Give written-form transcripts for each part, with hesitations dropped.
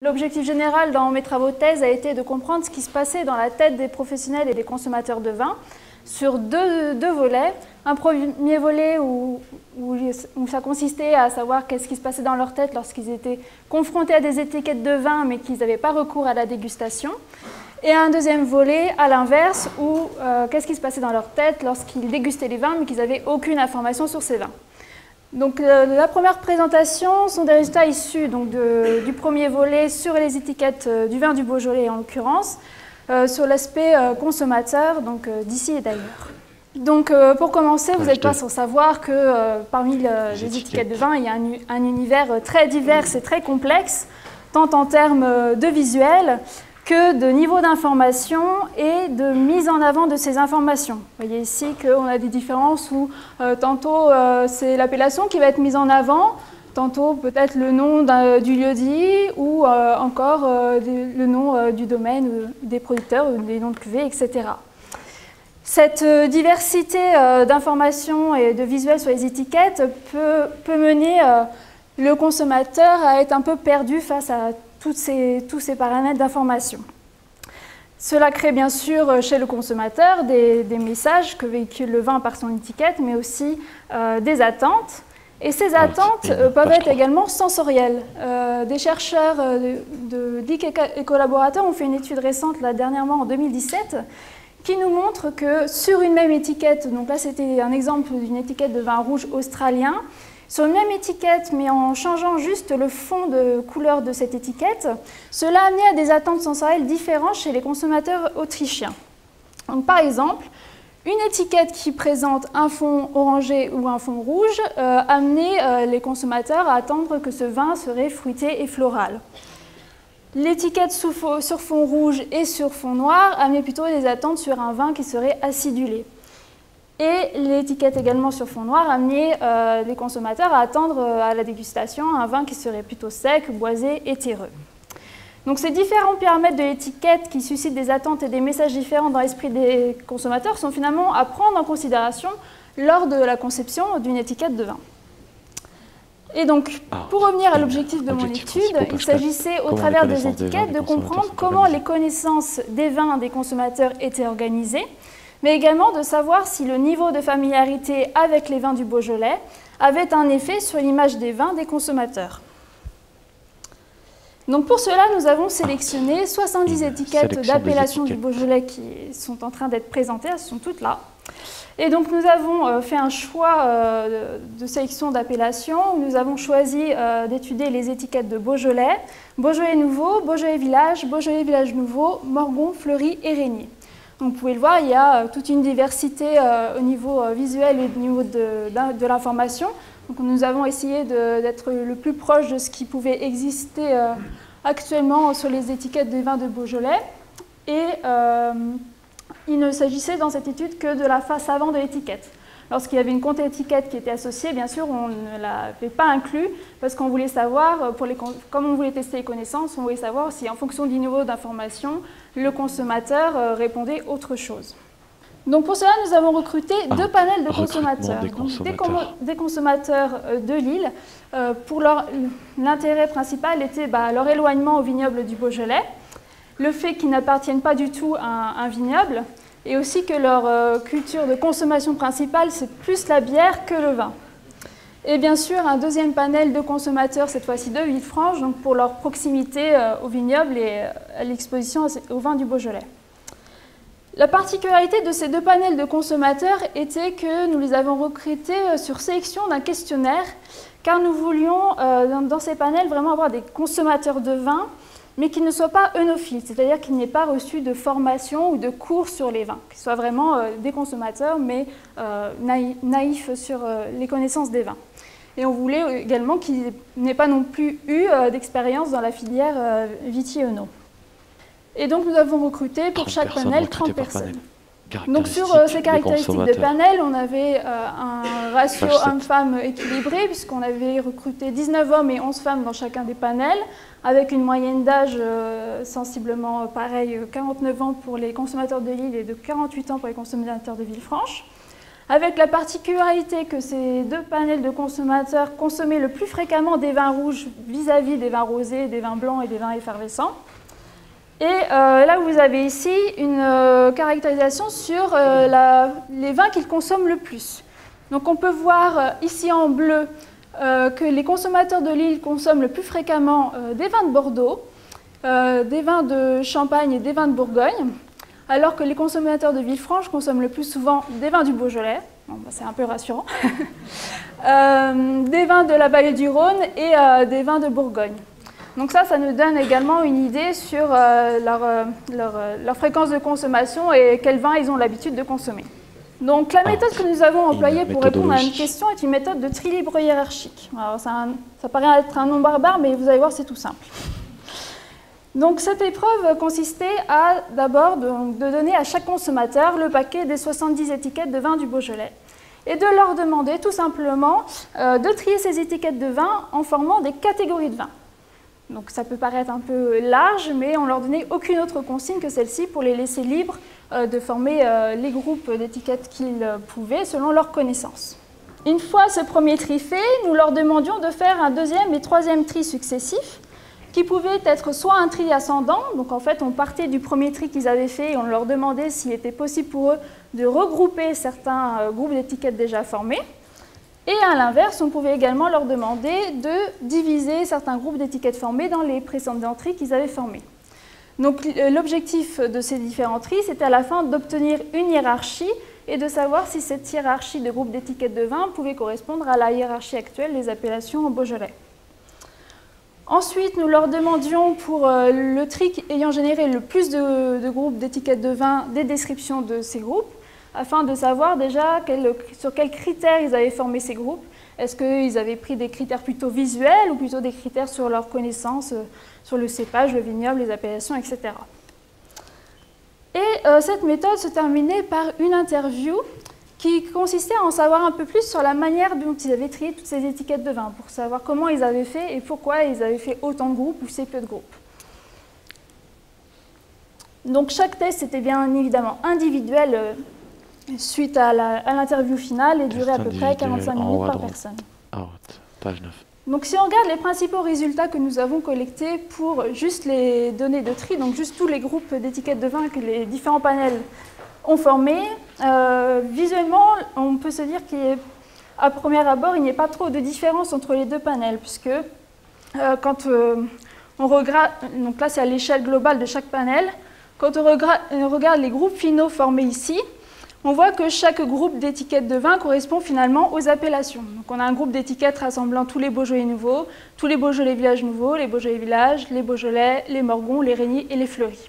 L'objectif général dans mes travaux de thèse a été de comprendre ce qui se passait dans la tête des professionnels et des consommateurs de vin sur deux volets. Un premier volet où ça consistait à savoir qu'est-ce qui se passait dans leur tête lorsqu'ils étaient confrontés à des étiquettes de vin mais qu'ils n'avaient pas recours à la dégustation. Et un deuxième volet à l'inverse où qu'est-ce qui se passait dans leur tête lorsqu'ils dégustaient les vins mais qu'ils n'avaient aucune information sur ces vins. Donc, la première présentation sont des résultats issus donc, du premier volet sur les étiquettes du vin du Beaujolais en l'occurrence, sur l'aspect consommateur, donc d'ici et d'ailleurs. Donc pour commencer, vous n'êtes pas sans savoir que parmi les étiquettes de vin, il y a un univers très divers et très complexe, tant en termes de visuel que de niveau d'information et de mise en avant de ces informations. Vous voyez ici qu'on a des différences où tantôt c'est l'appellation qui va être mise en avant, tantôt peut-être le nom du lieu-dit ou encore le nom du domaine, des producteurs, ou des noms de cuvées, etc. Cette diversité d'informations et de visuels sur les étiquettes peut mener le consommateur à être un peu perdu face à tous ces paramètres d'information. Cela crée bien sûr chez le consommateur des messages que véhicule le vin par son étiquette, mais aussi des attentes. Et ces attentes peuvent être également sensorielles. Des chercheurs de DIC et collaborateurs ont fait une étude récente, là, dernièrement en 2017, qui nous montre que sur une même étiquette, donc là c'était un exemple d'une étiquette de vin rouge australien, sur une même étiquette, mais en changeant juste le fond de couleur de cette étiquette, cela a amené à des attentes sensorielles différentes chez les consommateurs autrichiens. Donc, par exemple, une étiquette qui présente un fond orangé ou un fond rouge amenait les consommateurs à attendre que ce vin serait fruité et floral. L'étiquette sur fond rouge et sur fond noir amenait plutôt des attentes sur un vin qui serait acidulé. Et l'étiquette également sur fond noir amenait les consommateurs à attendre à la dégustation un vin qui serait plutôt sec, boisé et terreux. Donc ces différents paramètres de l'étiquette qui suscitent des attentes et des messages différents dans l'esprit des consommateurs sont finalement à prendre en considération lors de la conception d'une étiquette de vin. Et donc, pour revenir à l'objectif de mon étude, il s'agissait au travers des étiquettes de comprendre comment les connaissances des vins des consommateurs étaient organisées, mais également de savoir si le niveau de familiarité avec les vins du Beaujolais avait un effet sur l'image des vins des consommateurs. Donc pour cela, nous avons sélectionné 70 étiquettes d'appellation du Beaujolais qui sont en train d'être présentées, elles sont toutes là. Et donc nous avons fait un choix de sélection d'appellation où nous avons choisi d'étudier les étiquettes de Beaujolais, Beaujolais Nouveau, Beaujolais Village, Beaujolais Village Nouveau, Morgon, Fleury et Régnier. Donc vous pouvez le voir, il y a toute une diversité au niveau visuel et au niveau de l'information. Donc nous avons essayé d'être le plus proche de ce qui pouvait exister actuellement sur les étiquettes des vins de Beaujolais. Et il ne s'agissait dans cette étude que de la face avant de l'étiquette. Lorsqu'il y avait une contre-étiquette qui était associée, bien sûr, on ne l'avait pas inclus parce qu'on voulait savoir, comme on voulait tester les connaissances, on voulait savoir si en fonction du niveau d'information, le consommateur répondait autre chose. Donc pour cela, nous avons recruté deux panels de consommateurs. Des consommateurs de l'île. Pour l'intérêt principal était leur éloignement au vignoble du Beaujolais, le fait qu'ils n'appartiennent pas du tout à un vignoble, et aussi que leur culture de consommation principale, c'est plus la bière que le vin. Et bien sûr, un deuxième panel de consommateurs, cette fois-ci de Villefranche, donc pour leur proximité au vignoble et à l'exposition au vin du Beaujolais. La particularité de ces deux panels de consommateurs était que nous les avons recrutés sur sélection d'un questionnaire, car nous voulions, dans ces panels, vraiment avoir des consommateurs de vin, mais qui ne soient pas œnophiles, c'est-à-dire qu'ils n'aient pas reçu de formation ou de cours sur les vins, qu'ils soient vraiment des consommateurs, mais naïfs sur les connaissances des vins. Et on voulait également qu'ils n'aient pas non plus eu d'expérience dans la filière Viti-Œno. Et donc nous avons recruté pour chaque panel 30 personnes. Donc sur ces caractéristiques de panel, on avait un ratio homme-femme équilibré, puisqu'on avait recruté 19 hommes et 11 femmes dans chacun des panels, avec une moyenne d'âge sensiblement pareil, 49 ans pour les consommateurs de l'île et de 48 ans pour les consommateurs de Villefranche. avec la particularité que ces deux panels de consommateurs consommaient le plus fréquemment des vins rouges vis-à-vis des vins rosés, des vins blancs et des vins effervescents. Et là, vous avez ici une caractérisation sur les vins qu'ils consomment le plus. Donc on peut voir ici en bleu que les consommateurs de Lille consomment le plus fréquemment des vins de Bordeaux, des vins de Champagne et des vins de Bourgogne, alors que les consommateurs de Villefranche consomment le plus souvent des vins du Beaujolais, bon, bah, c'est un peu rassurant, des vins de la vallée du Rhône et des vins de Bourgogne. Donc ça nous donne également une idée sur leur fréquence de consommation et quels vins ils ont l'habitude de consommer. Donc la méthode que nous avons employée pour répondre à une question est une méthode de tri libre hiérarchique. Alors, ça paraît être un nom barbare, mais vous allez voir, c'est tout simple. Donc cette épreuve consistait à d'abord de donner à chaque consommateur le paquet des 70 étiquettes de vin du Beaujolais et de leur demander tout simplement de trier ces étiquettes de vin en formant des catégories de vins. Donc ça peut paraître un peu large, mais on ne leur donnait aucune autre consigne que celle-ci pour les laisser libres de former les groupes d'étiquettes qu'ils pouvaient selon leurs connaissances. Une fois ce premier tri fait, nous leur demandions de faire un deuxième et troisième tri successif qui pouvait être soit un tri ascendant, donc en fait on partait du premier tri qu'ils avaient fait et on leur demandait s'il était possible pour eux de regrouper certains groupes d'étiquettes déjà formés. Et à l'inverse, on pouvait également leur demander de diviser certains groupes d'étiquettes formés dans les précédents tris qu'ils avaient formés. Donc l'objectif de ces différents tris, c'était à la fin d'obtenir une hiérarchie et de savoir si cette hiérarchie de groupes d'étiquettes de vin pouvait correspondre à la hiérarchie actuelle des appellations en Beaujolais. Ensuite, nous leur demandions pour le tri ayant généré le plus de groupes d'étiquettes de vin des descriptions de ces groupes, afin de savoir déjà sur quels critères ils avaient formé ces groupes. Est-ce qu'ils avaient pris des critères plutôt visuels ou plutôt des critères sur leurs connaissances, sur le cépage, le vignoble, les appellations, etc. Et cette méthode se terminait par une interview qui consistait à en savoir un peu plus sur la manière dont ils avaient trié toutes ces étiquettes de vin, pour savoir comment ils avaient fait et pourquoi ils avaient fait autant de groupes ou si peu de groupes. Donc chaque test était bien évidemment individuel suite à l'interview finale et durait à peu près 45 minutes par personne. Page 9. Donc si on regarde les principaux résultats que nous avons collectés pour juste les données de tri, donc juste tous les groupes d'étiquettes de vin que les différents panels ont formés, visuellement on peut se dire qu'à premier abord il n'y a pas trop de différence entre les deux panels, puisque quand on regarde, donc là c'est à l'échelle globale de chaque panel, quand on regarde les groupes finaux formés ici, on voit que chaque groupe d'étiquettes de vin correspond finalement aux appellations. Donc on a un groupe d'étiquettes rassemblant tous les Beaujolais nouveaux, tous les Beaujolais villages nouveaux, les Beaujolais villages, les Beaujolais, les Morgons, les Régniers et les Fleuris.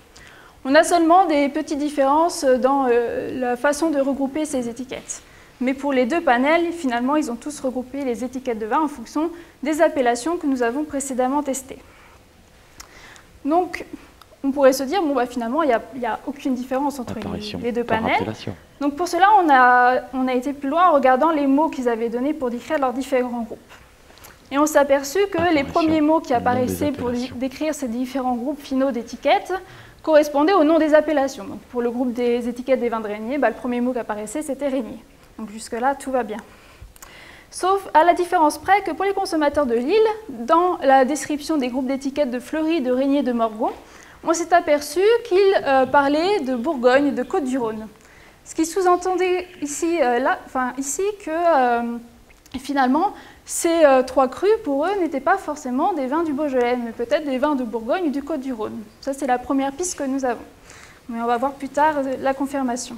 On a seulement des petites différences dans la façon de regrouper ces étiquettes. Mais pour les deux panels, finalement, ils ont tous regroupé les étiquettes de vin en fonction des appellations que nous avons précédemment testées. Donc, on pourrait se dire, bon, bah, finalement, il n'y a aucune différence entre les deux panels. Donc pour cela, on a été plus loin en regardant les mots qu'ils avaient donnés pour décrire leurs différents groupes. Et on s'est aperçu que les premiers mots qui apparaissaient pour décrire ces différents groupes finaux d'étiquettes correspondaient au nom des appellations. Donc pour le groupe des étiquettes des vins de Régnier, bah, le premier mot qui apparaissait, c'était Régnier. Donc jusque-là, tout va bien. Sauf à la différence près que pour les consommateurs de Lille, dans la description des groupes d'étiquettes de Fleury, de Régnier, de Morgon, on s'est aperçu qu'ils parlaient de Bourgogne, de Côte-du-Rhône. Ce qui sous-entendait ici, que finalement, ces trois crus, pour eux, n'étaient pas forcément des vins du Beaujolais, mais peut-être des vins de Bourgogne ou du Côte-du-Rhône. Ça, c'est la première piste que nous avons. Mais on va voir plus tard la confirmation.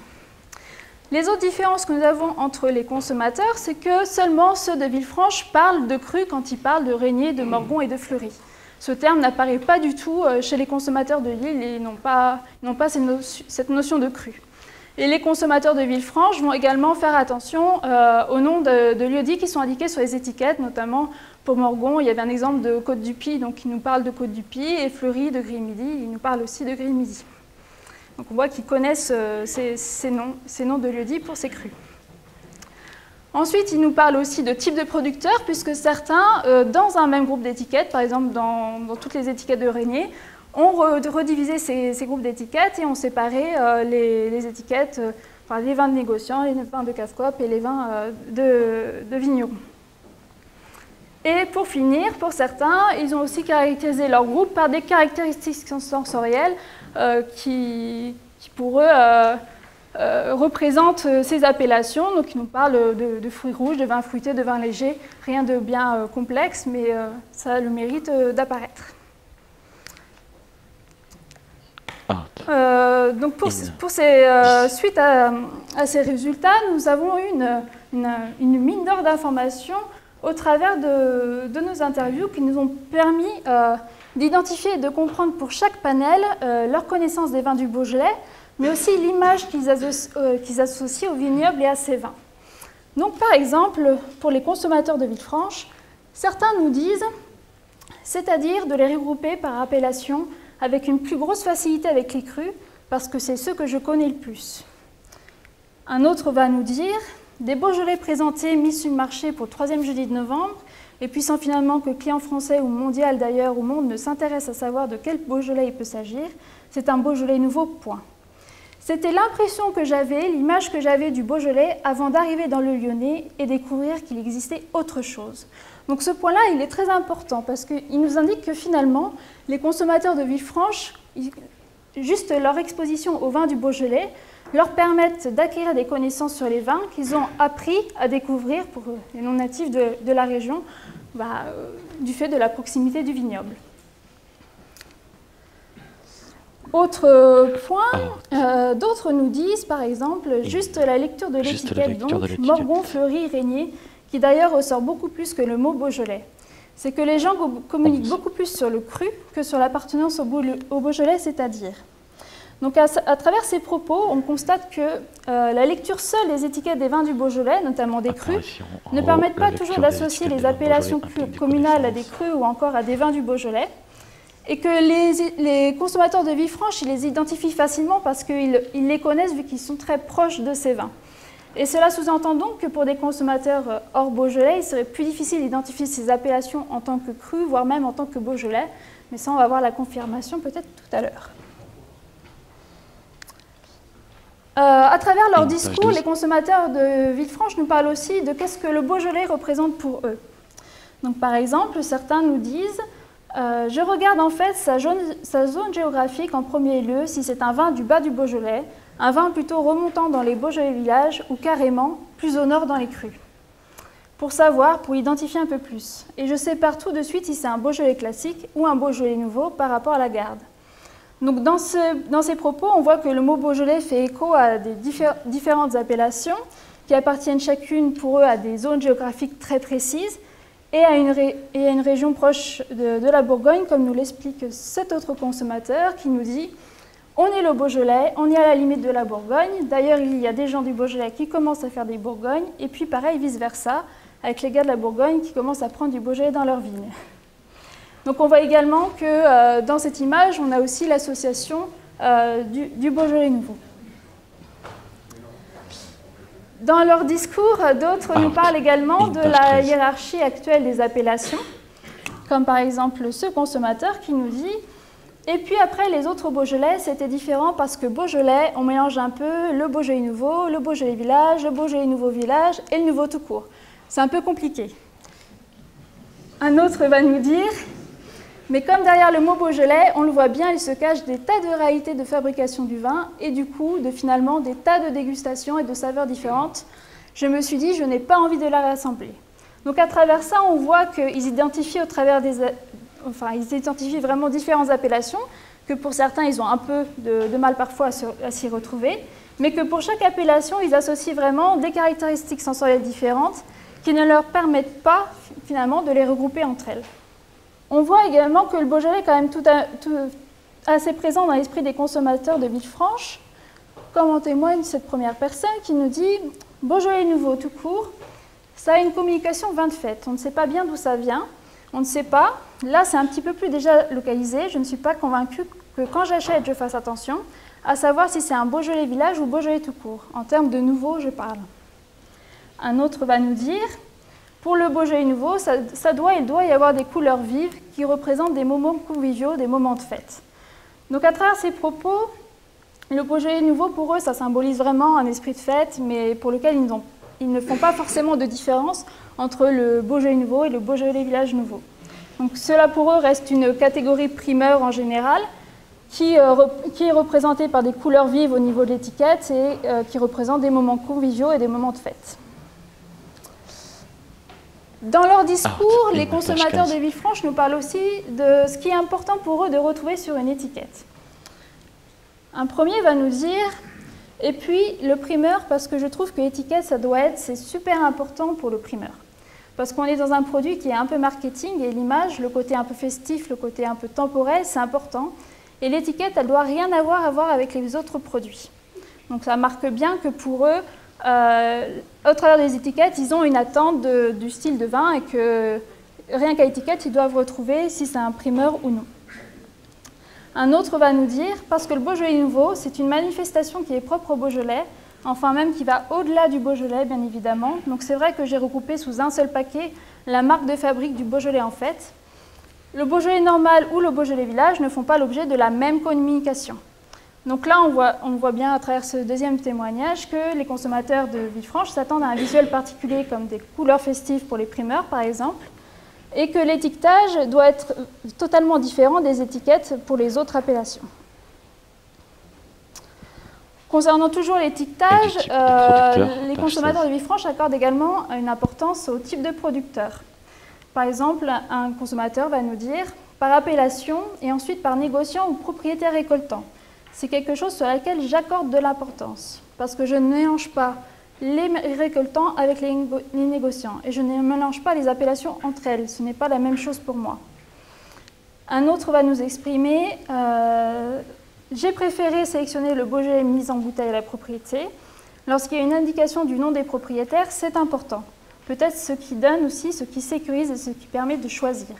Les autres différences que nous avons entre les consommateurs, c'est que seulement ceux de Villefranche parlent de crus quand ils parlent de Régnier, de Morgon et de Fleury. Ce terme n'apparaît pas du tout chez les consommateurs de Lille et ils n'ont pas cette notion de cru. Et les consommateurs de Villefranche vont également faire attention aux noms de lieux-dits qui sont indiqués sur les étiquettes, notamment pour Morgon, il y avait un exemple de Côte-du-Py, donc qui nous parle de Côte-du-Py, et Fleury de Gris-Midi, il nous parle aussi de Gris-Midi. Donc on voit qu'ils connaissent ces noms de lieux-dits pour ces crus. Ensuite, il nous parle aussi de type de producteurs, puisque certains, dans un même groupe d'étiquettes, par exemple dans toutes les étiquettes de Régnier, ont redivisé ces groupes d'étiquettes et ont séparé les étiquettes enfin, les vins de négociants, les vins de casse-cope et les vins de vignerons. Et pour finir, pour certains, ils ont aussi caractérisé leur groupe par des caractéristiques sensorielles qui pour eux représentent ces appellations. Donc ils nous parlent de fruits rouges, de vins fruités, de vins légers, rien de bien complexe, mais ça a le mérite d'apparaître. Donc suite à ces résultats, nous avons eu une mine d'or d'informations au travers de nos interviews qui nous ont permis d'identifier et de comprendre pour chaque panel leur connaissance des vins du Beaujolais, mais aussi l'image qu'ils associent au vignoble et à ces vins. Donc par exemple, pour les consommateurs de Villefranche, certains nous disent, c'est-à-dire de les regrouper par appellation avec une plus grosse facilité avec les crus, parce que c'est ceux que je connais le plus. Un autre va nous dire des Beaujolais présentés mis sur le marché pour le 3e jeudi de novembre, et puis sans finalement que client français ou mondial d'ailleurs au monde ne s'intéresse à savoir de quel Beaujolais il peut s'agir, c'est un Beaujolais nouveau, point. C'était l'impression que j'avais, l'image que j'avais du Beaujolais avant d'arriver dans le Lyonnais et découvrir qu'il existait autre chose. Donc ce point-là, il est très important parce qu'il nous indique que finalement, les consommateurs de Villefranche, juste leur exposition aux vins du Beaujolais, leur permettent d'acquérir des connaissances sur les vins qu'ils ont appris à découvrir pour les non-natifs de la région, du fait de la proximité du vignoble. Autre point, d'autres nous disent, par exemple, juste la lecture de l'étiquette, donc Morgon, Fleury, Régnier, qui d'ailleurs ressort beaucoup plus que le mot Beaujolais. C'est que les gens communiquent beaucoup plus sur le cru que sur l'appartenance au Beaujolais, c'est-à-dire. Donc à travers ces propos, on constate que la lecture seule des étiquettes des vins du Beaujolais, notamment des crus, ne permettent pas toujours d'associer les appellations communales à des crus ou encore à des vins du Beaujolais, et que les consommateurs de Villefranche, ils les identifient facilement parce qu'ils les connaissent vu qu'ils sont très proches de ces vins. Et cela sous-entend donc que pour des consommateurs hors Beaujolais, il serait plus difficile d'identifier ces appellations en tant que cru, voire même en tant que Beaujolais, mais ça on va voir la confirmation peut-être tout à l'heure. À travers leur discours, les consommateurs de Villefranche nous parlent aussi de qu'est-ce que le Beaujolais représente pour eux. Donc par exemple, certains nous disent je regarde en fait sa zone géographique en premier lieu, si c'est un vin du bas du Beaujolais, un vin plutôt remontant dans les Beaujolais villages ou carrément plus au nord dans les crus. Pour savoir, pour identifier un peu plus. Et je sais partout de suite si c'est un Beaujolais classique ou un Beaujolais nouveau par rapport à la garde. Donc dans ces propos, on voit que le mot Beaujolais fait écho à des différentes appellations qui appartiennent chacune pour eux à des zones géographiques très précises et à une région proche de la Bourgogne, comme nous l'explique cet autre consommateur qui nous dit « On est le Beaujolais, on est à la limite de la Bourgogne. D'ailleurs, il y a des gens du Beaujolais qui commencent à faire des Bourgognes, et puis pareil, vice-versa, avec les gars de la Bourgogne qui commencent à prendre du Beaujolais dans leur vignes. » Donc on voit également que dans cette image, on a aussi l'association du Beaujolais nouveau. Dans leur discours, d'autres nous parlent également de la hiérarchie actuelle des appellations, comme par exemple ce consommateur qui nous dit « Et puis après, les autres Beaujolais, c'était différent parce que Beaujolais, on mélange un peu le Beaujolais nouveau, le Beaujolais village, le Beaujolais nouveau village et le nouveau tout court. C'est un peu compliqué. » Un autre va nous dire « Mais comme derrière le mot Beaujolais, on le voit bien, il se cache des tas de réalités de fabrication du vin et du coup, finalement, des tas de dégustations et de saveurs différentes. Je me suis dit, je n'ai pas envie de la rassembler. » Donc à travers ça, on voit qu'ils identifient ils identifient vraiment différentes appellations, que pour certains, ils ont un peu de mal parfois à s'y retrouver, mais que pour chaque appellation, ils associent vraiment des caractéristiques sensorielles différentes qui ne leur permettent pas, finalement, de les regrouper entre elles. On voit également que le Beaujolais est quand même assez présent dans l'esprit des consommateurs de Villefranche, comme en témoigne cette première personne qui nous dit « Beaujolais nouveau tout court, ça a une communication vin de fête. On ne sait pas bien d'où ça vient, on ne sait pas. Là, c'est un petit peu plus déjà localisé. Je ne suis pas convaincue que quand j'achète, je fasse attention à savoir si c'est un Beaujolais village ou Beaujolais tout court. En termes de nouveau, je parle. » Un autre va nous dire « Pour le Beaujolais nouveau, il doit y avoir des couleurs vives qui représentent des moments conviviaux, des moments de fête. » Donc à travers ces propos, Le Beaujolais nouveau, pour eux, ça symbolise vraiment un esprit de fête, mais pour lequel ils ne font pas forcément de différence entre le Beaujolais nouveau et le Beaujolais village nouveau. Donc cela pour eux reste une catégorie primeur en général, qui est représentée par des couleurs vives au niveau de l'étiquette et qui représente des moments conviviaux et des moments de fête. Dans leur discours, les consommateurs de Villefranche nous parlent aussi de ce qui est important pour eux de retrouver sur une étiquette. Un premier va nous dire, et puis le primeur, parce que je trouve que l'étiquette, c'est super important pour le primeur. Parce qu'on est dans un produit qui est un peu marketing et l'image, le côté un peu festif, le côté un peu temporel, c'est important. Et l'étiquette, elle ne doit rien avoir à voir avec les autres produits. Donc ça marque bien que pour eux, au travers des étiquettes, ils ont une attente du style de vin et que rien qu'à l'étiquette, ils doivent retrouver si c'est un primeur ou non. Un autre va nous dire, parce que le Beaujolais nouveau, c'est une manifestation qui est propre au Beaujolais, enfin même qui va au-delà du Beaujolais, bien évidemment. Donc c'est vrai que j'ai regroupé sous un seul paquet la marque de fabrique du Beaujolais en fait. Le Beaujolais normal ou le Beaujolais village ne font pas l'objet de la même communication. Donc là, on voit bien à travers ce deuxième témoignage que les consommateurs de Villefranche s'attendent à un visuel particulier comme des couleurs festives pour les primeurs, par exemple, et que l'étiquetage doit être totalement différent des étiquettes pour les autres appellations. Concernant toujours l'étiquetage, les consommateurs de Villefranche accordent également une importance au type de producteur. Par exemple, un consommateur va nous dire par appellation et ensuite par négociant ou propriétaire récoltant. C'est quelque chose sur laquelle j'accorde de l'importance parce que je ne mélange pas les récoltants avec les négociants et je ne mélange pas les appellations entre elles. Ce n'est pas la même chose pour moi. Un autre va nous exprimer j'ai préféré sélectionner le Beaujolais mis en bouteille à la propriété. Lorsqu'il y a une indication du nom des propriétaires, c'est important. Peut-être ce qui donne aussi, ce qui sécurise et ce qui permet de choisir.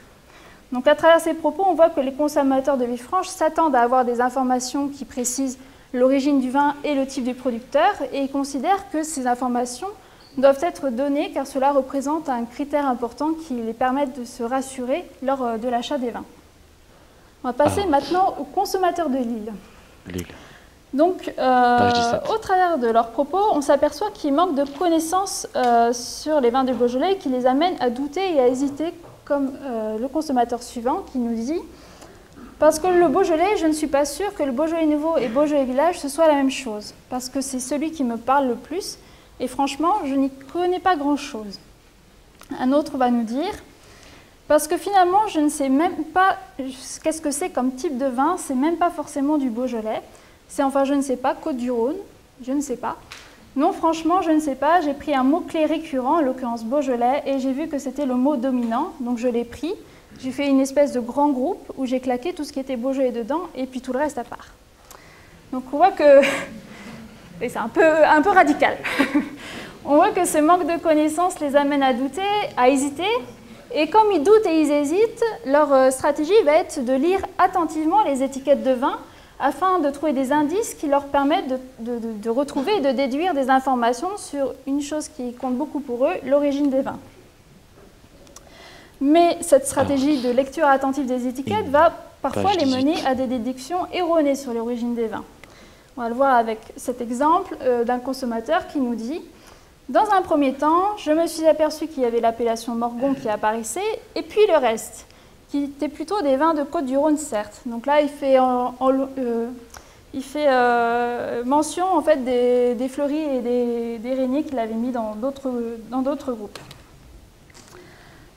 Donc à travers ces propos, on voit que les consommateurs de Villefranche s'attendent à avoir des informations qui précisent l'origine du vin et le type du producteur et ils considèrent que ces informations doivent être données car cela représente un critère important qui les permet de se rassurer lors de l'achat des vins. On va passer maintenant aux consommateurs de Lille. Donc, au travers de leurs propos, on s'aperçoit qu'ils manquent de connaissances sur les vins du Beaujolais qui les amènent à douter et à hésiter, comme le consommateur suivant qui nous dit « Parce que le Beaujolais, je ne suis pas sûre que le Beaujolais nouveau et Beaujolais village, ce soit la même chose, parce que c'est celui qui me parle le plus, et franchement, je n'y connais pas grand-chose. » Un autre va nous dire « Parce que finalement, je ne sais même pas qu'est-ce que c'est comme type de vin, c'est même pas forcément du Beaujolais. » C'est enfin, je ne sais pas, Côte-du-Rhône, je ne sais pas. Non, franchement, je ne sais pas, j'ai pris un mot-clé récurrent, en l'occurrence Beaujolais, et j'ai vu que c'était le mot dominant, donc je l'ai pris. J'ai fait une espèce de grand groupe où j'ai claqué tout ce qui était Beaujolais dedans, et puis tout le reste à part. Donc on voit que, et c'est un peu radical, on voit que ce manque de connaissances les amène à douter, à hésiter, et comme ils doutent et ils hésitent, leur stratégie va être de lire attentivement les étiquettes de vin, afin de trouver des indices qui leur permettent de retrouver et de déduire des informations sur une chose qui compte beaucoup pour eux, l'origine des vins. Mais cette stratégie de lecture attentive des étiquettes va parfois les mener à des déductions erronées sur l'origine des vins. On va le voir avec cet exemple d'un consommateur qui nous dit « Dans un premier temps, je me suis aperçu qu'il y avait l'appellation Morgon qui apparaissait, et puis le reste ». Qui étaient plutôt des vins de Côte-du-Rhône, certes. Donc là, il fait mention en fait, des fleuris et des régniers qu'il avait mis dans d'autres groupes.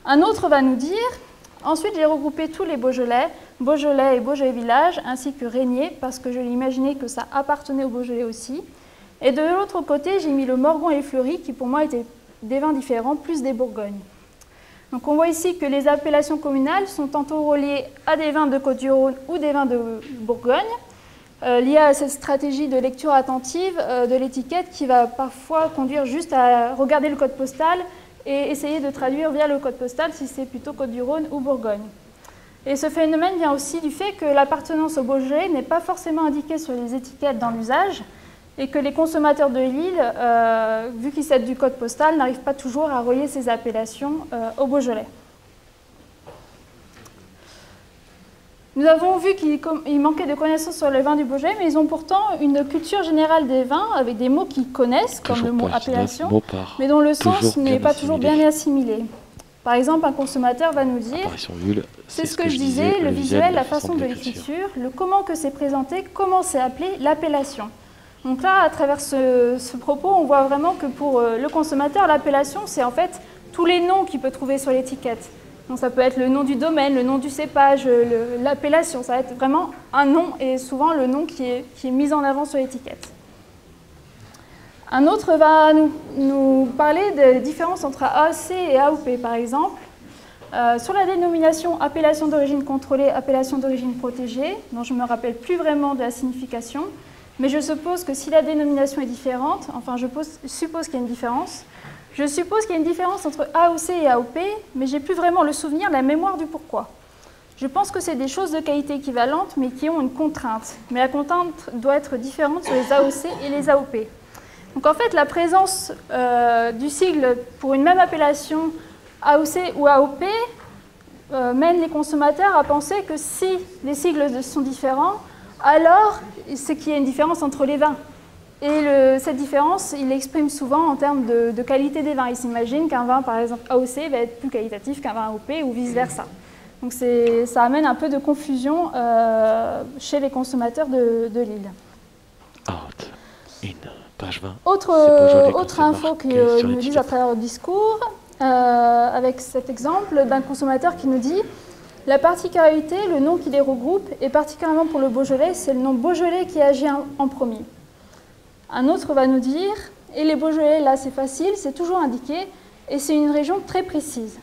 Un autre va nous dire « Ensuite, j'ai regroupé tous les Beaujolais et Beaujolais village, ainsi que régniers, parce que je l'imaginais que ça appartenait au Beaujolais aussi. Et de l'autre côté, j'ai mis le Morgon et les fleuris, qui pour moi étaient des vins différents, plus des Bourgognes. » Donc on voit ici que les appellations communales sont tantôt reliées à des vins de Côte-du-Rhône ou des vins de Bourgogne, liées à cette stratégie de lecture attentive de l'étiquette qui va parfois conduire juste à regarder le code postal et essayer de traduire via le code postal si c'est plutôt Côte-du-Rhône ou Bourgogne. Et ce phénomène vient aussi du fait que l'appartenance au Beaujolais n'est pas forcément indiquée sur les étiquettes dans l'usage, et que les consommateurs de Lille, vu qu'ils s'aident du code postal, n'arrivent pas toujours à relier ces appellations au Beaujolais. Nous avons vu qu'il manquait de connaissances sur les vins du Beaujolais, mais ils ont pourtant une culture générale des vins avec des mots qu'ils connaissent, comme le mot appellation, mais dont le sens n'est pas toujours bien assimilé. Par exemple, un consommateur va nous dire, c'est ce que je disais, le visuel, la façon de l'écriture, le comment que c'est présenté, comment c'est appelé, l'appellation. Donc là, à travers ce propos, on voit vraiment que pour le consommateur, l'appellation, c'est en fait tous les noms qu'il peut trouver sur l'étiquette. Donc ça peut être le nom du domaine, le nom du cépage, l'appellation, ça va être vraiment un nom et souvent le nom qui est mis en avant sur l'étiquette. Un autre va nous parler des différences entre AOC et AOP, par exemple. Sur la dénomination appellation d'origine contrôlée, appellation d'origine protégée, dont je ne me rappelle plus vraiment de la signification, mais je suppose que si la dénomination est différente, enfin je suppose qu'il y a une différence, je suppose qu'il y a une différence entre AOC et AOP, mais je n'ai plus vraiment le souvenir, la mémoire du pourquoi. Je pense que c'est des choses de qualité équivalente, mais qui ont une contrainte. Mais la contrainte doit être différente sur les AOC et les AOP. Donc en fait, la présence du sigle pour une même appellation AOC ou AOP mène les consommateurs à penser que si les sigles sont différents, alors c'est qu'il y a une différence entre les vins. Et cette différence, il l'exprime souvent en termes de qualité des vins. Il s'imagine qu'un vin, par exemple, AOC va être plus qualitatif qu'un vin AOP ou vice-versa. Donc ça amène un peu de confusion chez les consommateurs de l'île. Out, in, page 20. Autre info qu'ils nous disent à travers le discours, avec cet exemple d'un consommateur qui nous dit « La particularité, le nom qui les regroupe, et particulièrement pour le Beaujolais, c'est le nom Beaujolais qui agit en premier. » Un autre va nous dire « Et les Beaujolais, là c'est facile, c'est toujours indiqué, et c'est une région très précise. »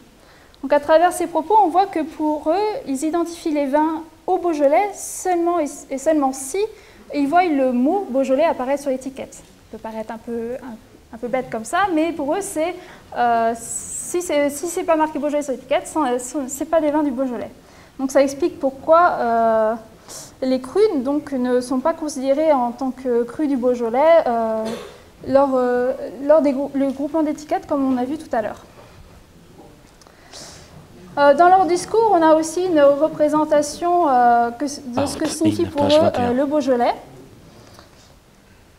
Donc à travers ces propos, on voit que pour eux, ils identifient les vins au Beaujolais seulement et seulement si ils voient le mot Beaujolais apparaître sur l'étiquette. Ça peut paraître un peu bête comme ça, mais pour eux, c'est si c'est pas marqué Beaujolais sur l'étiquette, c'est pas des vins du Beaujolais. Donc ça explique pourquoi les crus donc, ne sont pas considérés en tant que crus du Beaujolais lors le groupement d'étiquettes comme on a vu tout à l'heure. Dans leur discours, on a aussi une représentation de ce que signifie pour eux le Beaujolais,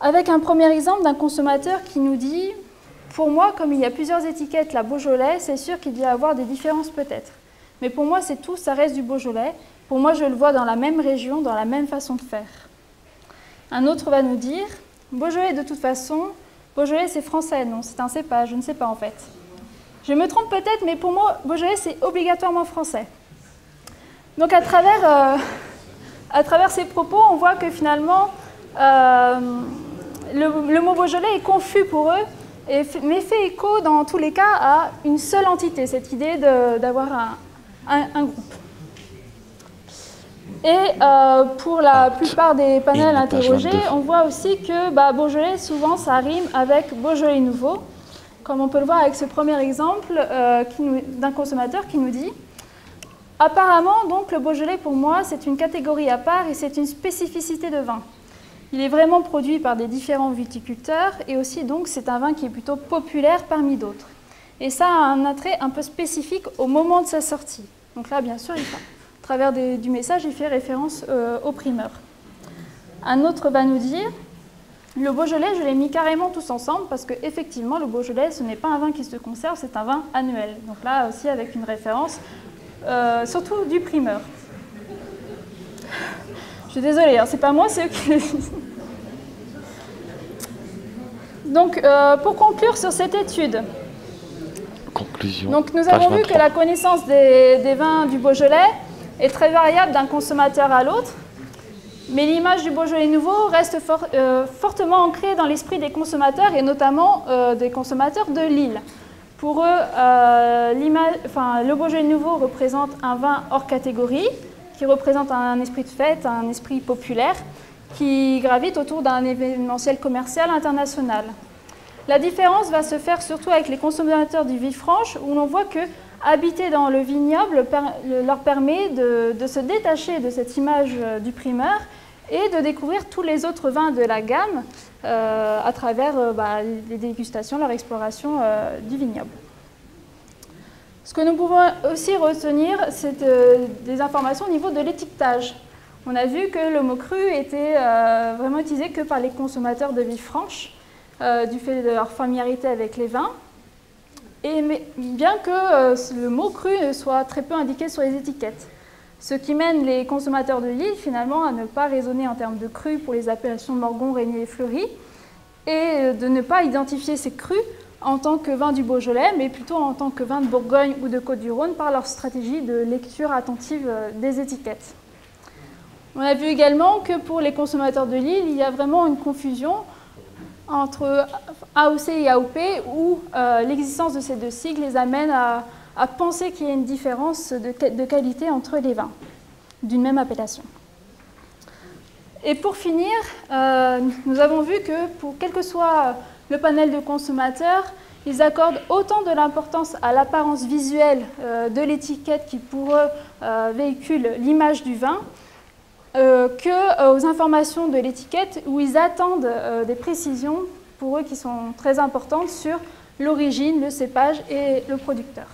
avec un premier exemple d'un consommateur qui nous dit « Pour moi, comme il y a plusieurs étiquettes, la Beaujolais, c'est sûr qu'il doit y avoir des différences peut-être. Mais pour moi, c'est tout, ça reste du Beaujolais. Pour moi, je le vois dans la même région, dans la même façon de faire. » Un autre va nous dire « Beaujolais, de toute façon, Beaujolais, c'est français, non, c'est un cépage, je ne sais pas en fait. » Je me trompe peut-être, mais pour moi, Beaujolais, c'est obligatoirement français. Donc à travers ces propos, on voit que finalement, le mot Beaujolais est confus pour eux, mais fait écho dans tous les cas à une seule entité, cette idée d'avoir un groupe. Et pour la plupart des panels interrogés, on voit aussi que Beaujolais, souvent, ça rime avec Beaujolais nouveau, comme on peut le voir avec ce premier exemple d'un consommateur qui nous dit « Apparemment, donc, le Beaujolais, pour moi, c'est une catégorie à part et c'est une spécificité de vin. Il est vraiment produit par des différents viticulteurs et aussi, donc, c'est un vin qui est plutôt populaire parmi d'autres. Et ça a un attrait un peu spécifique au moment de sa sortie. » Donc là, bien sûr, à travers du message, il fait référence au primeur. Un autre va nous dire le Beaujolais, je l'ai mis carrément tous ensemble parce qu'effectivement, le Beaujolais, ce n'est pas un vin qui se conserve, c'est un vin annuel. Donc là aussi, avec une référence, surtout du primeur. Je suis désolée, hein, c'est pas moi, c'est eux qui le disent. Donc, pour conclure sur cette étude, conclusion. Donc, nous avons vu que la connaissance des vins du Beaujolais est très variable d'un consommateur à l'autre. Mais l'image du Beaujolais nouveau reste fortement ancrée dans l'esprit des consommateurs et notamment des consommateurs de l'île. Pour eux, le Beaujolais nouveau représente un vin hors catégorie, qui représente un esprit de fête, un esprit populaire, qui gravite autour d'un événementiel commercial international. La différence va se faire surtout avec les consommateurs du Villefranche, où l'on voit que habiter dans le vignoble leur permet de se détacher de cette image du primeur et de découvrir tous les autres vins de la gamme à travers les dégustations, leur exploration du vignoble. Ce que nous pouvons aussi retenir, c'est des informations au niveau de l'étiquetage. On a vu que le mot cru était vraiment utilisé que par les consommateurs de Villefranche, du fait de leur familiarité avec les vins. Mais bien que le mot cru soit très peu indiqué sur les étiquettes. Ce qui mène les consommateurs de Lille finalement à ne pas raisonner en termes de cru pour les appellations Morgon, Régnier et Fleury, et de ne pas identifier ces crus en tant que vin du Beaujolais, mais plutôt en tant que vin de Bourgogne ou de Côte-du-Rhône par leur stratégie de lecture attentive des étiquettes. On a vu également que pour les consommateurs de Lille, il y a vraiment une confusion entre AOC et AOP, où l'existence de ces deux sigles les amène à penser qu'il y a une différence de qualité entre les vins d'une même appellation. Et pour finir, nous avons vu que quel que soit le panel de consommateurs, ils accordent autant de l'importance à l'apparence visuelle de l'étiquette qui pour eux véhicule l'image du vin, qu'aux informations de l'étiquette où ils attendent des précisions pour eux qui sont très importantes sur l'origine, le cépage et le producteur.